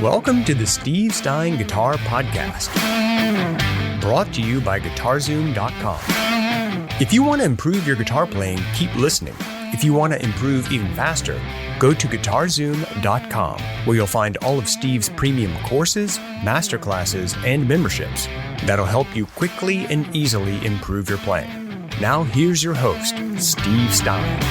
Welcome to the Steve Stine Guitar Podcast, brought to you by GuitarZoom.com. If you want to improve your guitar playing, keep listening. If you want to improve even faster, go to GuitarZoom.com, where you'll find all of Steve's premium courses, masterclasses, and memberships that'll help you quickly and easily improve your playing. Now here's your host, Steve Stine.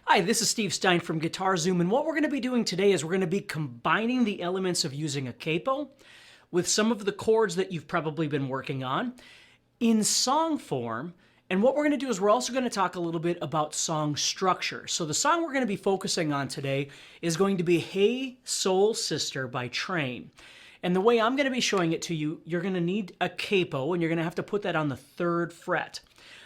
Hi, this is Steve Stine from GuitarZoom, and what we're going to be doing today is we're going to be combining the elements of using a capo with some of the chords that you've probably been working on in song form. And what we're going to do is we're also going to talk a little bit about song structure. So the song we're going to be focusing on today is going to be Hey Soul Sister by Train. And the way I'm going to be showing it to you, you're going to need a capo, and you're going to have to put that on the 3rd fret.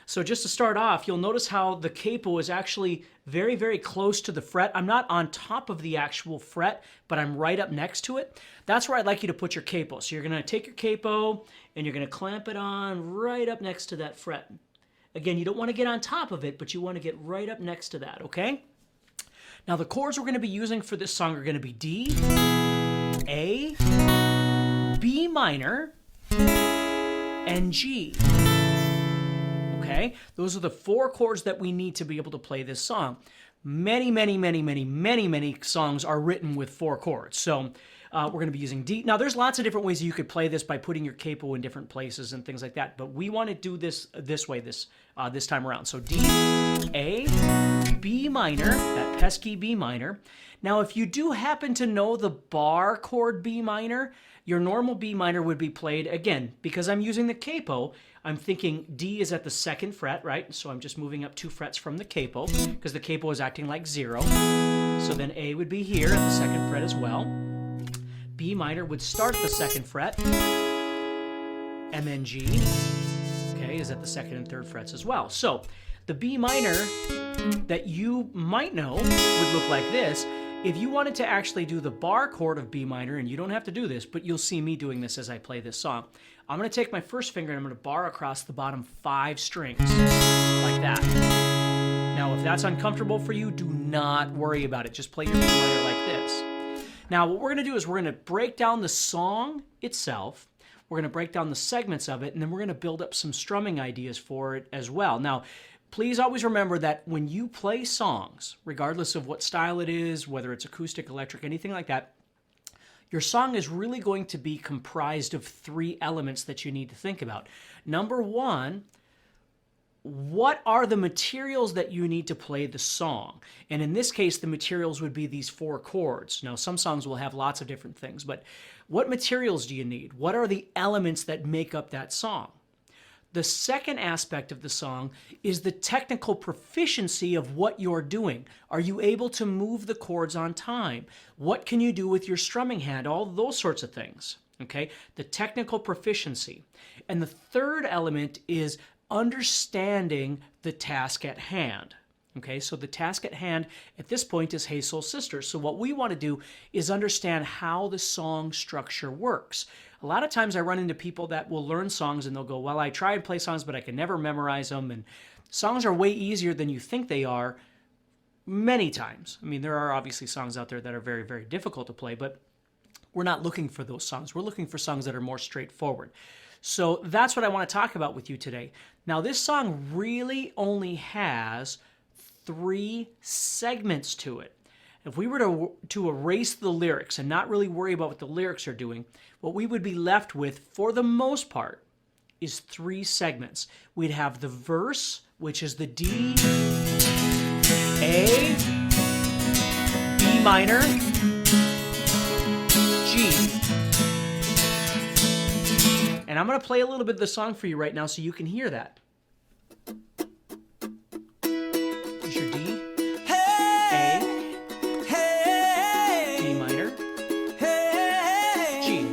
So just to start off, you'll notice how the capo is actually very, very close to the fret. I'm not on top of the actual fret, but I'm right up next to it. That's where I'd like you to put your capo. So you're going to take your capo and you're going to clamp it on right up next to that fret. Again, you don't want to get on top of it, but you want to get right up next to that, okay? Now the chords we're going to be using for this song are going to be D, A, B minor, and G. Okay, those are the 4 chords that we need to be able to play this song. Many songs are written with 4 chords. So we're going to be using D. Now, there's lots of different ways you could play this by putting your capo in different places and things like that. But we want to do this way this time around. So D, A, B minor, that pesky B minor. Now, if you do happen to know the bar chord B minor, your normal B minor would be played, again, because I'm using the capo, I'm thinking D is at the 2nd fret, right? So I'm just moving up 2 frets from the capo, because the capo is acting like 0. So then A would be here at the 2nd fret as well. B minor would start at the 2nd fret, and then G, okay, is at the 2nd and 3rd frets as well. So the B minor that you might know would look like this. If you wanted to actually do the bar chord of B minor, and you don't have to do this, but you'll see me doing this as I play this song. I'm going to take my first finger and I'm going to bar across the bottom 5 strings, like that. Now, if that's uncomfortable for you, do not worry about it. Just play your B minor like this. Now, what we're going to do is we're going to break down the song itself. We're going to break down the segments of it, and then we're going to build up some strumming ideas for it as well. Now, please always remember that when you play songs, regardless of what style it is, whether it's acoustic, electric, anything like that, your song is really going to be comprised of 3 elements that you need to think about. Number 1, what are the materials that you need to play the song? And in this case, the materials would be these 4 chords. Now, some songs will have lots of different things, but what materials do you need? What are the elements that make up that song? The second aspect of the song is the technical proficiency of what you're doing. Are you able to move the chords on time? What can you do with your strumming hand? All those sorts of things, okay? The technical proficiency. And the third element is understanding the task at hand. Okay, so the task at hand at this point is Hey Soul Sister. So what we want to do is understand how the song structure works. A lot of times I run into people that will learn songs and they'll go, well, I try and play songs, but I can never memorize them. And songs are way easier than you think they are many times. I mean, there are obviously songs out there that are very, very difficult to play, but we're not looking for those songs. We're looking for songs that are more straightforward. So that's what I want to talk about with you today. Now, this song really only has 3 segments to it. If we were to erase the lyrics and not really worry about what the lyrics are doing, what we would be left with, for the most part, is 3 segments. We'd have the verse, which is the D, A, B minor, G. And I'm going to play a little bit of the song for you right now so you can hear that. Here's your D, A, B minor, G.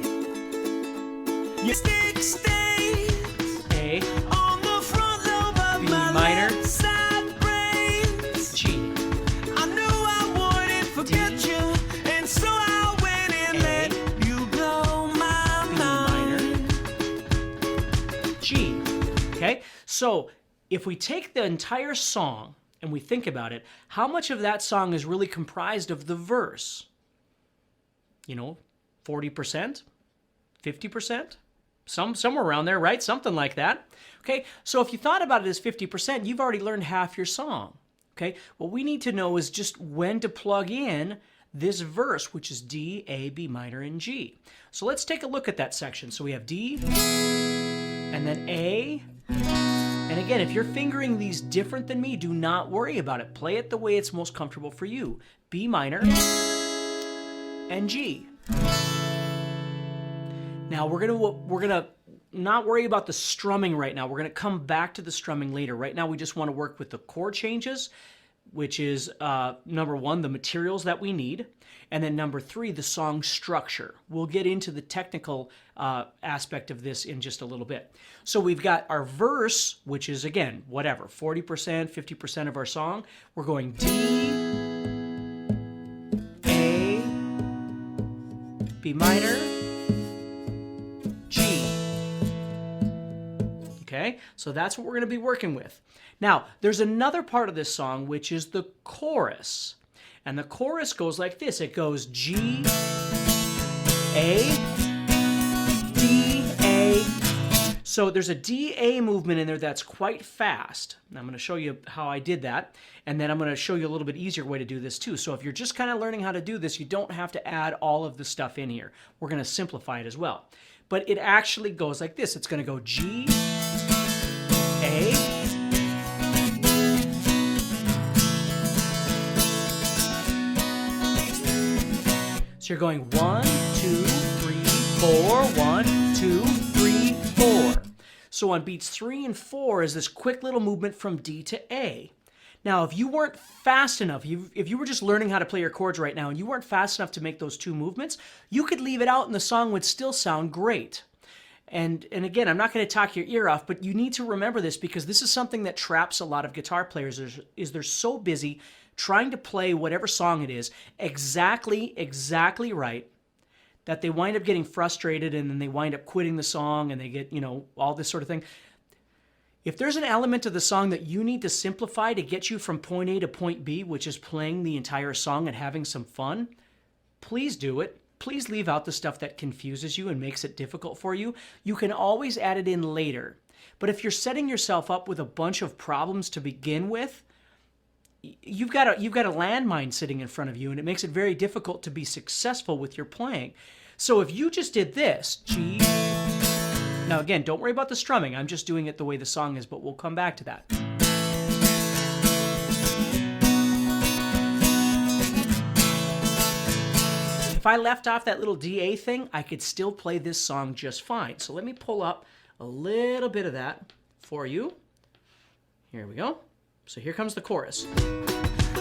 A, B minor, G. G. Okay, so if we take the entire song and we think about it, how much of that song is really comprised of the verse? 40%, 50%, somewhere around there, right? Something like that. Okay, so if you thought about it as 50%, you've already learned half your song. Okay, what we need to know is just when to plug in this verse, which is D, A, B minor, and G. So let's take a look at that section. So we have D, and then A. And again, if you're fingering these different than me, do not worry about it. Play it the way it's most comfortable for you. B minor and G. Now we're gonna not worry about the strumming right now. We're gonna come back to the strumming later. Right now we just want to work with the chord changes, which is number one, the materials that we need, and then number three, the song structure. We'll get into the technical aspect of this in just a little bit. So we've got our verse, which is, again, whatever, 40%, 50% of our song. We're going D, A, B minor, G. Okay, so that's what we're going to be working with. Now, there's another part of this song, which is the chorus. And the chorus goes like this. It goes G, A, D, A. So there's a D-A movement in there that's quite fast. And I'm going to show you how I did that. And then I'm going to show you a little bit easier way to do this too. So if you're just kind of learning how to do this, you don't have to add all of the stuff in here. We're going to simplify it as well. But it actually goes like this. It's going to go G, A, so you're going 1, 2, 3, 4, 1, 2, 3, 4. So on beats 3 and 4 is this quick little movement from D to A. Now, if you weren't fast enough, if you were just learning how to play your chords right now and you weren't fast enough to make those two movements, you could leave it out and the song would still sound great. And again, I'm not going to talk your ear off, but you need to remember this because this is something that traps a lot of guitar players is they're so busy trying to play whatever song it is exactly right that they wind up getting frustrated and then they wind up quitting the song and they get, all this sort of thing. If there's an element of the song that you need to simplify to get you from point A to point B, which is playing the entire song and having some fun, please do it. Please leave out the stuff that confuses you and makes it difficult for you. You can always add it in later. But if you're setting yourself up with a bunch of problems to begin with, you've got a landmine sitting in front of you, and it makes it very difficult to be successful with your playing. So if you just did this, G. Now again, don't worry about the strumming. I'm just doing it the way the song is, but we'll come back to that. If I left off that little DA thing, I could still play this song just fine. So let me pull up a little bit of that for you. Here we go. So here comes the chorus.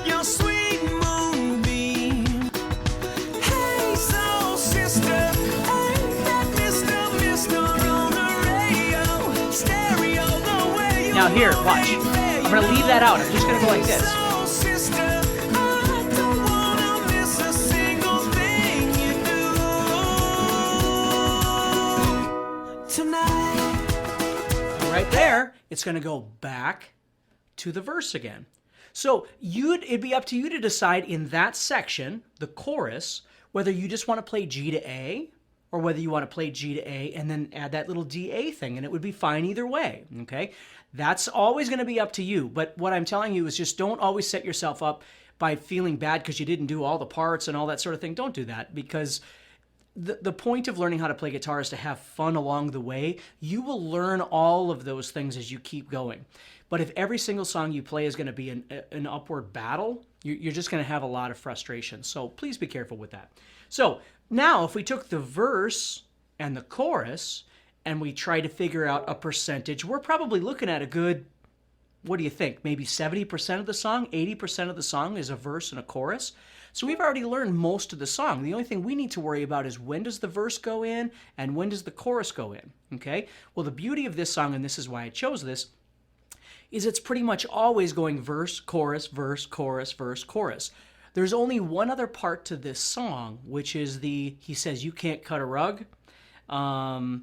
Your sweet moonbeam. Hey, soul sister. Ain't that Mr. on the radio? Stereo, the way you now here, watch. I'm going to leave that out. I'm just going to go like this. soul sister. I don't wanna miss a single thing you do tonight. Right there, it's going to go back to the verse again. So it'd be up to you to decide in that section, the chorus, whether you just want to play G to A or whether you want to play G to A and then add that little DA thing, and it would be fine either way, okay? That's always going to be up to you, but what I'm telling you is just don't always set yourself up by feeling bad because you didn't do all the parts and all that sort of thing. Don't do that, because the point of learning how to play guitar is to have fun along the way. You will learn all of those things as you keep going. But if every single song you play is going to be an upward battle, you're just going to have a lot of frustration. So please be careful with that. So now if we took the verse and the chorus and we try to figure out a percentage, we're probably looking at a good, what do you think, maybe 70% of the song, 80% of the song is a verse and a chorus. So we've already learned most of the song. The only thing we need to worry about is when does the verse go in and when does the chorus go in, okay? Well, the beauty of this song, and this is why I chose this, is it's pretty much always going verse, chorus, verse, chorus, verse, chorus. There's only one other part to this song, which is he says, you can't cut a rug. That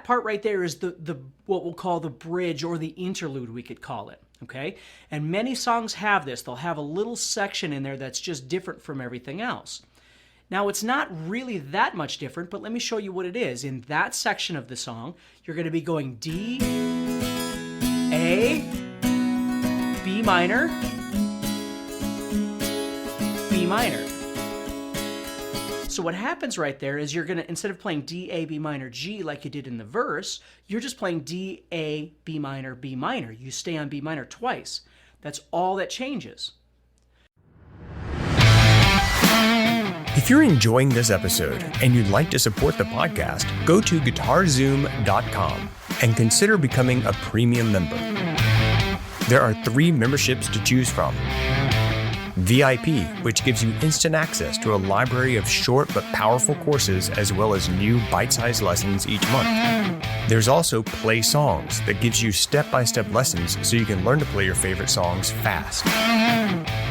part right there is the what we'll call the bridge or the interlude, we could call it, okay? And many songs have this. They'll have a little section in there that's just different from everything else. Now, it's not really that much different, but let me show you what it is. In that section of the song, you're going to be going D, A, B minor, B minor. So what happens right there is you're going to, instead of playing D, A, B minor, G like you did in the verse, you're just playing D, A, B minor, B minor. You stay on B minor twice. That's all that changes. If you're enjoying this episode and you'd like to support the podcast, go to GuitarZoom.com and consider becoming a premium member. There are 3 memberships to choose from. VIP, which gives you instant access to a library of short but powerful courses as well as new bite-sized lessons each month. There's also Play Songs that gives you step-by-step lessons so you can learn to play your favorite songs fast.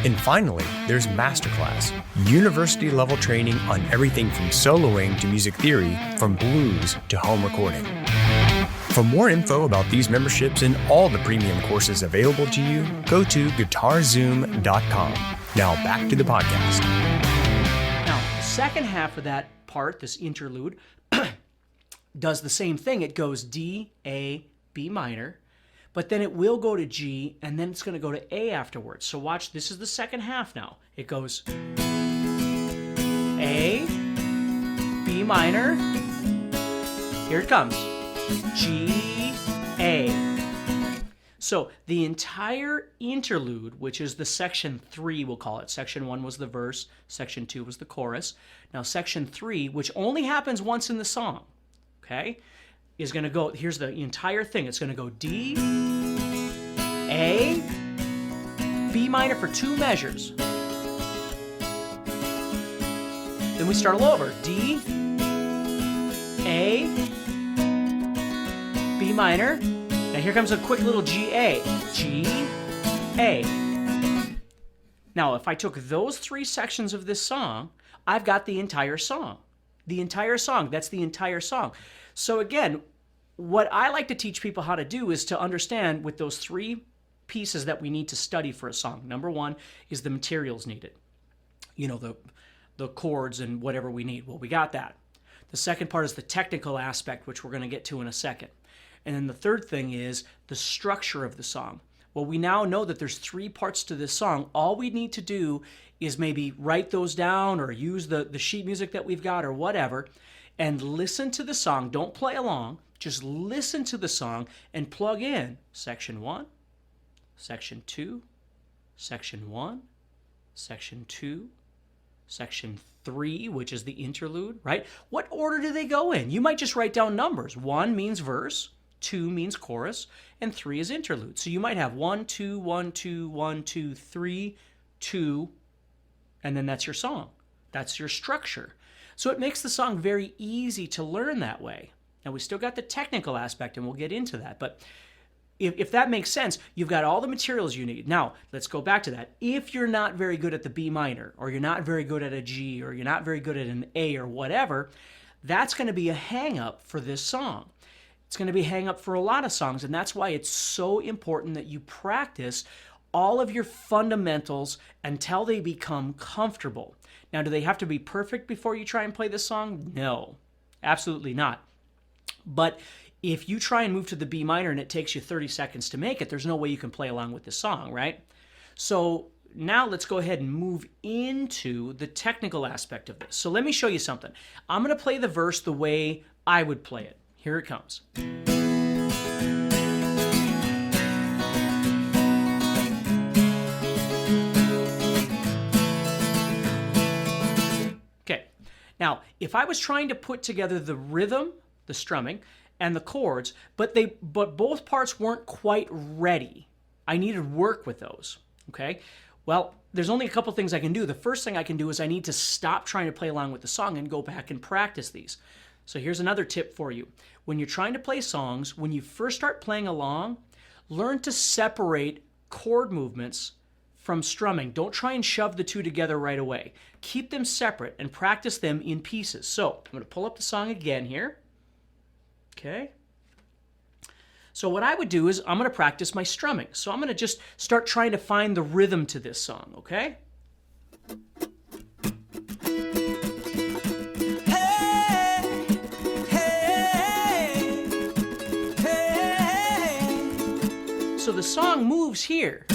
And finally, there's Masterclass, university-level training on everything from soloing to music theory, from blues to home recording. For more info about these memberships and all the premium courses available to you, go to GuitarZoom.com. Now back to the podcast. Now, the second half of that part, this interlude, does the same thing. It goes D, A, B minor, but then it will go to G, and then it's going to go to A afterwards. So watch, this is the second half now. It goes A, B minor, here it comes, G, A. So the entire interlude, which is the section 3, we'll call it. Section 1 was the verse, section 2 was the chorus. Now section 3, which only happens once in the song, okay, is going to go, here's the entire thing. It's going to go D, A, B minor for 2 measures. Then we start all over. D, A, B minor. Now here comes a quick little G, A. G, A. Now if I took those 3 sections of this song, I've got the entire song. The entire song, that's the entire song. So again, what I like to teach people how to do is to understand with those 3 pieces that we need to study for a song. Number 1 is the materials needed. You know, the chords and whatever we need. Well, we got that. The second part is the technical aspect, which we're going to get to in a second. And then the third thing is the structure of the song. Well, we now know that there's 3 parts to this song. All we need to do is maybe write those down or use the sheet music that we've got or whatever and listen to the song. Don't play along. Just listen to the song and plug in section 1, section 2, section 1, section 2, section 3, which is the interlude, right? What order do they go in? You might just write down numbers. 1 means verse, 2 means chorus, and 3 is interlude. So you might have 1, 2, 1, 2, 1, 2, 3, 2, and then that's your song. That's your structure. So it makes the song very easy to learn that way. Now, we still got the technical aspect, and we'll get into that. But if that makes sense, you've got all the materials you need. Now, let's go back to that. If you're not very good at the B minor, or you're not very good at a G, or you're not very good at an A or whatever, that's going to be a hang-up for this song. It's going to be a hang-up for a lot of songs, and that's why it's so important that you practice all of your fundamentals until they become comfortable. Now, do they have to be perfect before you try and play this song? No, absolutely not. But if you try and move to the B minor and it takes you 30 seconds to make it, there's no way you can play along with this song, right? So now let's go ahead and move into the technical aspect of this. So let me show you something. I'm going to play the verse the way I would play it. Here it comes. Okay. Now, if I was trying to put together the rhythm, the strumming, and the chords, but both parts weren't quite ready. I needed work with those, okay? Well, there's only a couple things I can do. The first thing I can do is I need to stop trying to play along with the song and go back and practice these. So here's another tip for you. When you're trying to play songs, when you first start playing along, learn to separate chord movements from strumming. Don't try and shove the 2 together right away. Keep them separate and practice them in pieces. So I'm going to pull up the song again here. Okay. So what I would do is I'm going to practice my strumming. So I'm going to just start trying to find the rhythm to this song, okay? the song moves here.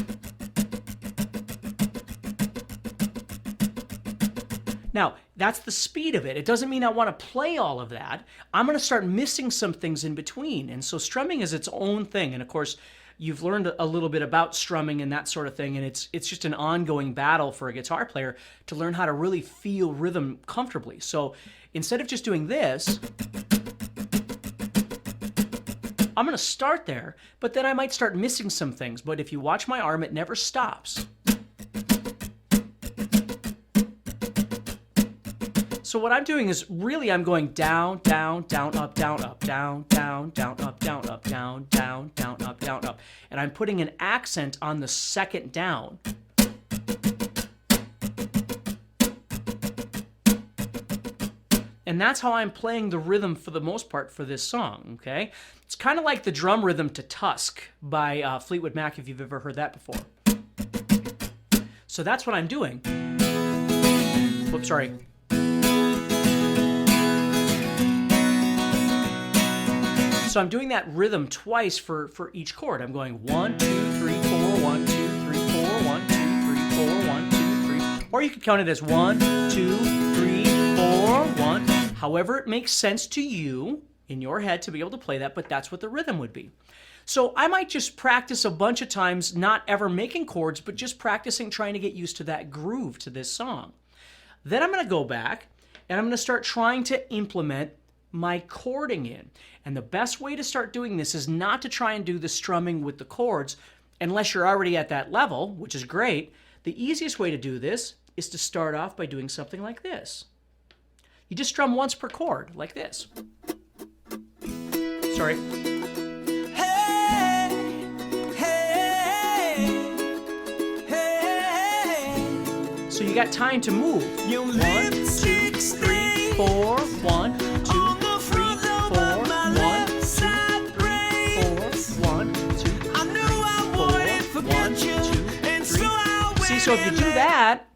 Now, that's the speed of it. It doesn't mean I want to play all of that. I'm going to start missing some things in between. And so strumming is its own thing. And of course, you've learned a little bit about strumming and that sort of thing. And it's just an ongoing battle for a guitar player to learn how to really feel rhythm comfortably. So instead of just doing this, I'm going to start there, but then I might start missing some things. But if you watch my arm, it never stops. So what I'm doing is really I'm going down, down, down, up, down, up, down, down, down, up, down, up, down, down, down, up, down, up. And I'm putting an accent on the second down. And that's how I'm playing the rhythm for the most part for this song, okay? It's kind of like the drum rhythm to Tusk by Fleetwood Mac, if you've ever heard that before. So that's what I'm doing. Whoops, sorry. So I'm doing that rhythm twice for each chord. I'm going 1, 2, 3, 4, 1, 2, 3, 4, 1, 2, 3, 4, 1, 2, 3. Or you could count it as 1, 2, 3, 4, 1. However it makes sense to you in your head to be able to play that, but that's what the rhythm would be. So I might just practice a bunch of times, not ever making chords, but just practicing trying to get used to that groove to this song. Then I'm going to go back and I'm going to start trying to implement my chording in. And the best way to start doing this is not to try and do the strumming with the chords unless you're already at that level, which is great. The easiest way to do this is to start off by doing something like this. You just strum once per chord, like this. Sorry. Hey, hey, hey. So you got time to move. Your 1, 2, lipstick 3, stain 4, 1, 2, 3, 4, 1, 2, 3, 4, 1, 2, 3, I knew I wouldn't 4, forget 1, 2, you, and 3. so I went See, so if you and do let- that,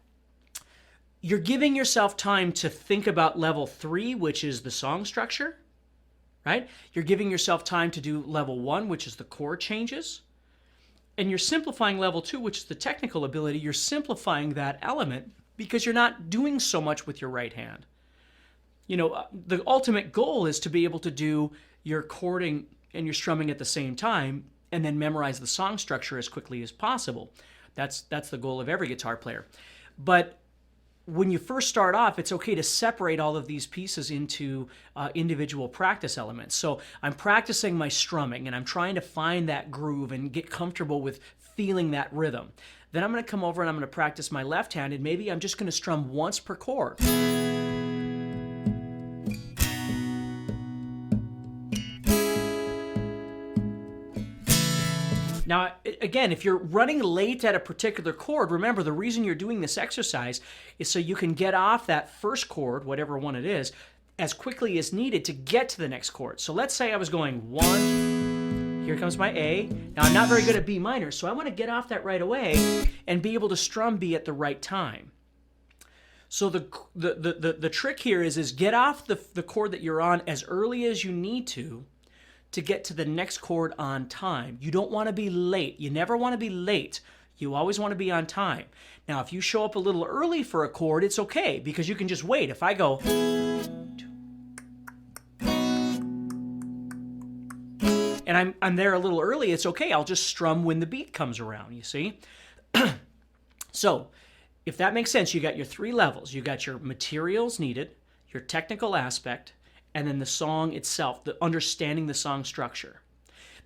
you're giving yourself time to think about level 3, which is the song structure, right? You're giving yourself time to do level 1, which is the chord changes. And you're simplifying level 2, which is the technical ability. You're simplifying that element because you're not doing so much with your right hand. You know, the ultimate goal is to be able to do your chording and your strumming at the same time and then memorize the song structure as quickly as possible. That's the goal of every guitar player. But when you first start off, it's okay to separate all of these pieces into individual practice elements. So I'm practicing my strumming and I'm trying to find that groove and get comfortable with feeling that rhythm. Then I'm going to come over and I'm going to practice my left hand, and maybe I'm just going to strum once per chord. Now, again, if you're running late at a particular chord, remember the reason you're doing this exercise is so you can get off that first chord, whatever one it is, as quickly as needed to get to the next chord. So let's say I was going 1, here comes my A. Now, I'm not very good at B minor, so I want to get off that right away and be able to strum B at the right time. So the trick here is get off the chord that you're on as early as you need to get to the next chord on time. You don't want to be late. You never want to be late. You always want to be on time. Now, if you show up a little early for a chord, it's okay because you can just wait. If I go, and I'm there a little early, it's okay. I'll just strum when the beat comes around, you see? So, if that makes sense, you got your 3 levels. You got your materials needed, your technical aspect, and then the song itself, the understanding the song structure.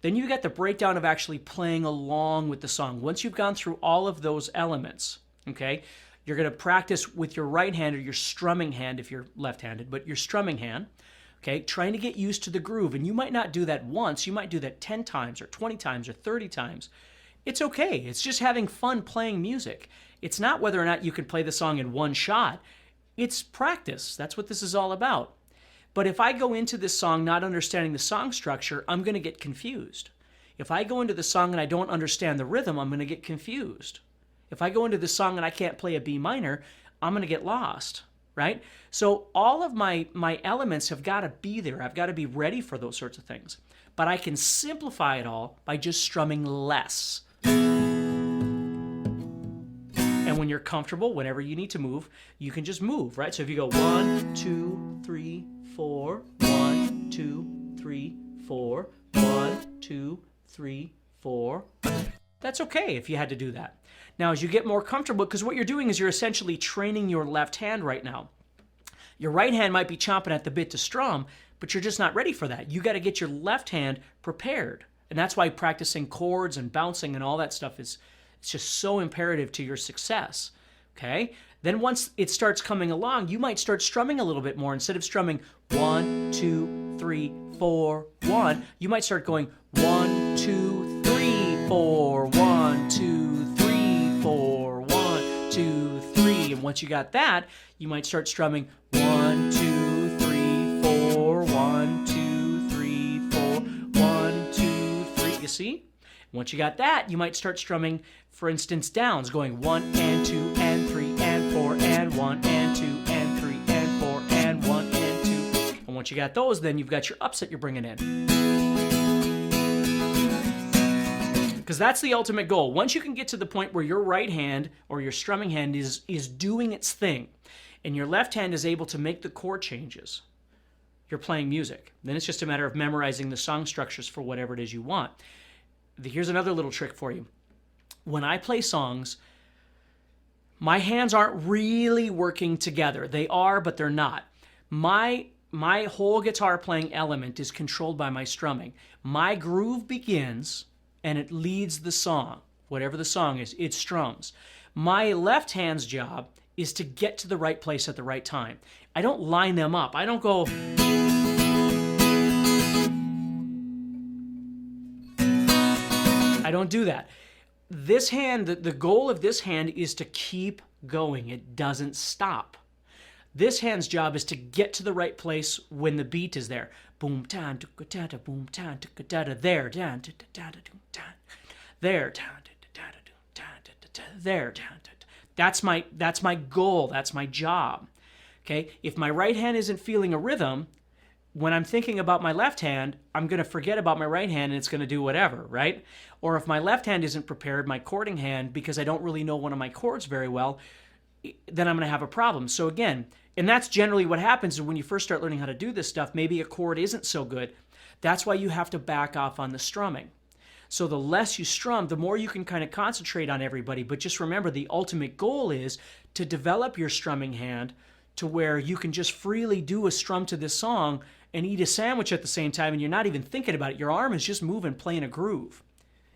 Then you got the breakdown of actually playing along with the song. Once you've gone through all of those elements, okay, you're going to practice with your right hand or your strumming hand if you're left-handed, but your strumming hand, okay, trying to get used to the groove. And you might not do that once. You might do that 10 times or 20 times or 30 times. It's okay. It's just having fun playing music. It's not whether or not you can play the song in one shot. It's practice. That's what this is all about. But if I go into this song not understanding the song structure, I'm going to get confused. If I go into the song and I don't understand the rhythm, I'm going to get confused. If I go into the song and I can't play a B minor, I'm going to get lost, right? So all of my elements have got to be there. I've got to be ready for those sorts of things. But I can simplify it all by just strumming less. And when you're comfortable, whenever you need to move, you can just move, right? So if you go 1, 2, 3, 4, 1, 2, 3, 4, 1, 2, 3, 4. That's okay if you had to do that. Now, as you get more comfortable, because what you're doing is you're essentially training your left hand right now. Your right hand might be chomping at the bit to strum, but you're just not ready for that. You got to get your left hand prepared. And that's why practicing chords and bouncing and all that stuff it's just so imperative to your success. Okay? Then once it starts coming along, you might start strumming a little bit more. Instead of strumming 1, 2, 3, 4, 1, you might start going 1, 2, 3, 4, 1, 2, 3, 4, 1, 2, 3. And once you got that, you might start strumming 1, 2, 3, 4, 1, 2, 3, 4, 1, 2, 3. You see? Once you got that, you might start strumming, for instance, downs, going 1 and 2 and 3 and 4 and 1 and 2 and 3 and 4 and 1 and 2. And once you got those, then you've got your ups that you're bringing in. Because that's the ultimate goal. Once you can get to the point where your right hand or your strumming hand is doing its thing, and your left hand is able to make the chord changes, you're playing music. Then it's just a matter of memorizing the song structures for whatever it is you want. Here's another little trick for you. When I play songs, my hands aren't really working together. They are, but they're not. My whole guitar playing element is controlled by my strumming. My groove begins and it leads the song. Whatever the song is, it strums. My left hand's job is to get to the right place at the right time. I don't line them up. I don't go... I don't do that. This hand, the goal of this hand is to keep going. It doesn't stop. This hand's job is to get to the right place when the beat is there. Boom, tan, da, boom, tan, da, there, dan, da, there, there. That's my goal. That's my job. Okay? If my right hand isn't feeling a rhythm, when I'm thinking about my left hand, I'm going to forget about my right hand and it's going to do whatever, right? Or if my left hand isn't prepared, my chording hand, because I don't really know one of my chords very well, then I'm going to have a problem. So again, and that's generally what happens when you first start learning how to do this stuff. Maybe a chord isn't so good. That's why you have to back off on the strumming. So the less you strum, the more you can kind of concentrate on everybody. But just remember, the ultimate goal is to develop your strumming hand to where you can just freely do a strum to this song and eat a sandwich at the same time, and you're not even thinking about it. Your arm is just moving, playing a groove.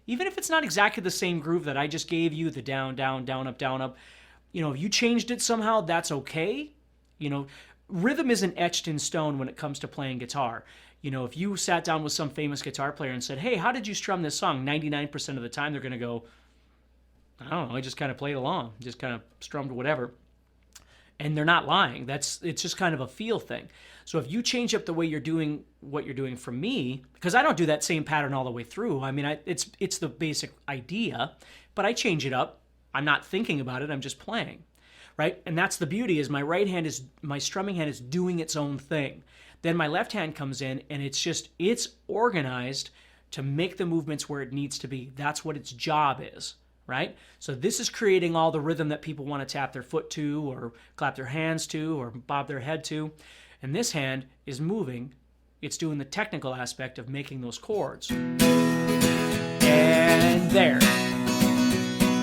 Even if it's not exactly the same groove that I just gave you, the down, down, down, up, if you changed it somehow, that's okay. Rhythm isn't etched in stone when it comes to playing guitar. If you sat down with some famous guitar player and said, hey, how did you strum this song? 99% of the time, they're going to go, I don't know, I just kind of played along, just kind of strummed whatever. And they're not lying. It's just kind of a feel thing. So if you change up the way you're doing what you're doing for me, because I don't do that same pattern all the way through. I mean, it's the basic idea, but I change it up. I'm not thinking about it. I'm just playing, right? And that's the beauty is my strumming hand is doing its own thing. Then my left hand comes in and it's organized to make the movements where it needs to be. That's what its job is. Right? So this is creating all the rhythm that people want to tap their foot to or clap their hands to or bob their head to. And this hand is moving. It's doing the technical aspect of making those chords. And there.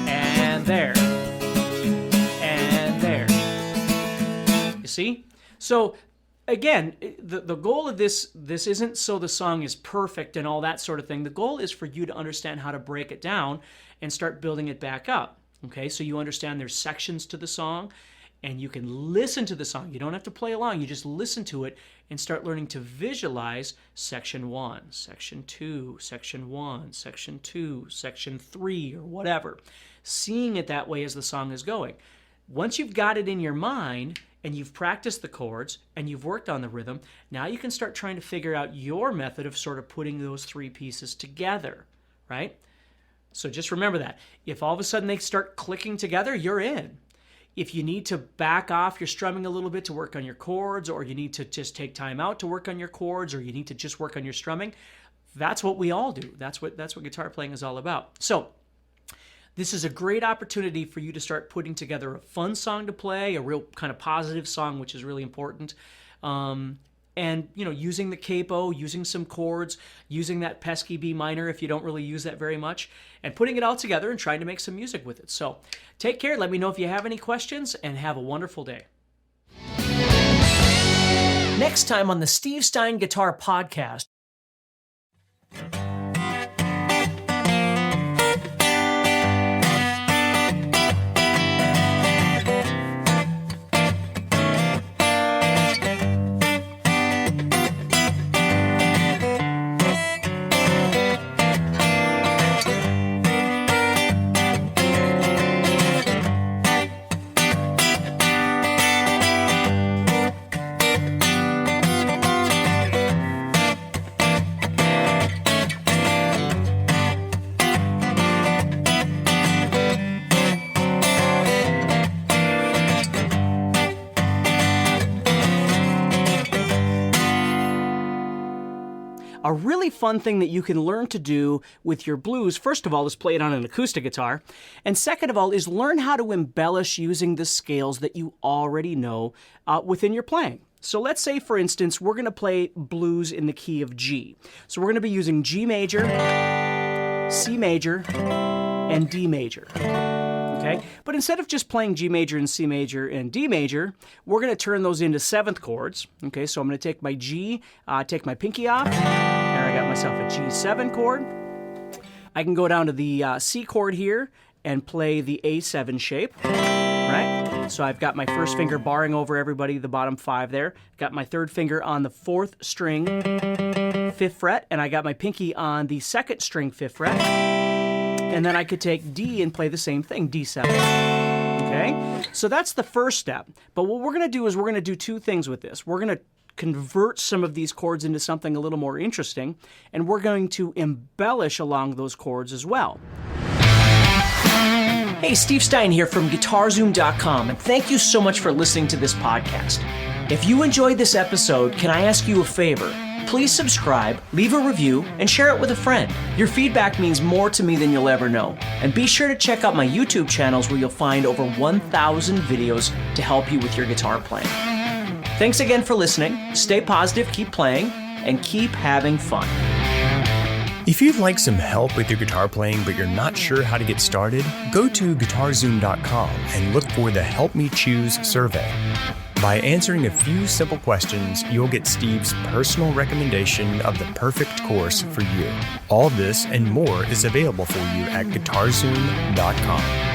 And there. And there. You see? So again, the goal of this isn't so the song is perfect and all that sort of thing. The goal is for you to understand how to break it down and start building it back up. Okay, so you understand there's sections to the song and you can listen to the song. You don't have to play along. You just listen to it and start learning to visualize section 1, section 2, section 1, section 2, section 3, or whatever. Seeing it that way as the song is going. Once you've got it in your mind and you've practiced the chords and you've worked on the rhythm, now you can start trying to figure out your method of sort of putting those three pieces together, right? So just remember that. If all of a sudden they start clicking together, you're in. If you need to back off your strumming a little bit to work on your chords, or you need to just take time out to work on your chords, or you need to just work on your strumming, that's what we all do. That's what guitar playing is all about. So this is a great opportunity for you to start putting together a fun song to play, a real kind of positive song, which is really important. And, using the capo, using some chords, using that pesky B minor if you don't really use that very much, and putting it all together and trying to make some music with it. So take care. Let me know if you have any questions, and have a wonderful day. Next time on the Steve Stine Guitar Podcast. A really fun thing that you can learn to do with your blues, first of all, is play it on an acoustic guitar. And second of all, is learn how to embellish using the scales that you already know within your playing. So let's say, for instance, we're going to play blues in the key of G. So we're going to be using G major, C major, and D major. Okay? But instead of just playing G major and C major and D major, we're going to turn those into seventh chords. Okay, so I'm going to take my G, take my pinky off. There I got myself a G7 chord. I can go down to the C chord here and play the A7 shape, right? So I've got my first finger barring over everybody, the bottom 5 there. Got my third finger on the 4th string, 5th fret, and I got my pinky on the 2nd string, 5th fret. And then I could take D and play the same thing, D7. Okay? So that's the first step. But what we're going to do is we're going to do two things with this. We're going to convert some of these chords into something a little more interesting, and we're going to embellish along those chords as well. Hey, Steve Stine here from GuitarZoom.com, and thank you so much for listening to this podcast. If you enjoyed this episode, can I ask you a favor? Please subscribe, leave a review, and share it with a friend. Your feedback means more to me than you'll ever know. And be sure to check out my YouTube channels where you'll find over 1,000 videos to help you with your guitar playing. Thanks again for listening. Stay positive, keep playing, and keep having fun. If you'd like some help with your guitar playing but you're not sure how to get started, go to GuitarZoom.com and look for the Help Me Choose survey. By answering a few simple questions, you'll get Steve's personal recommendation of the perfect course for you. All this and more is available for you at GuitarZoom.com.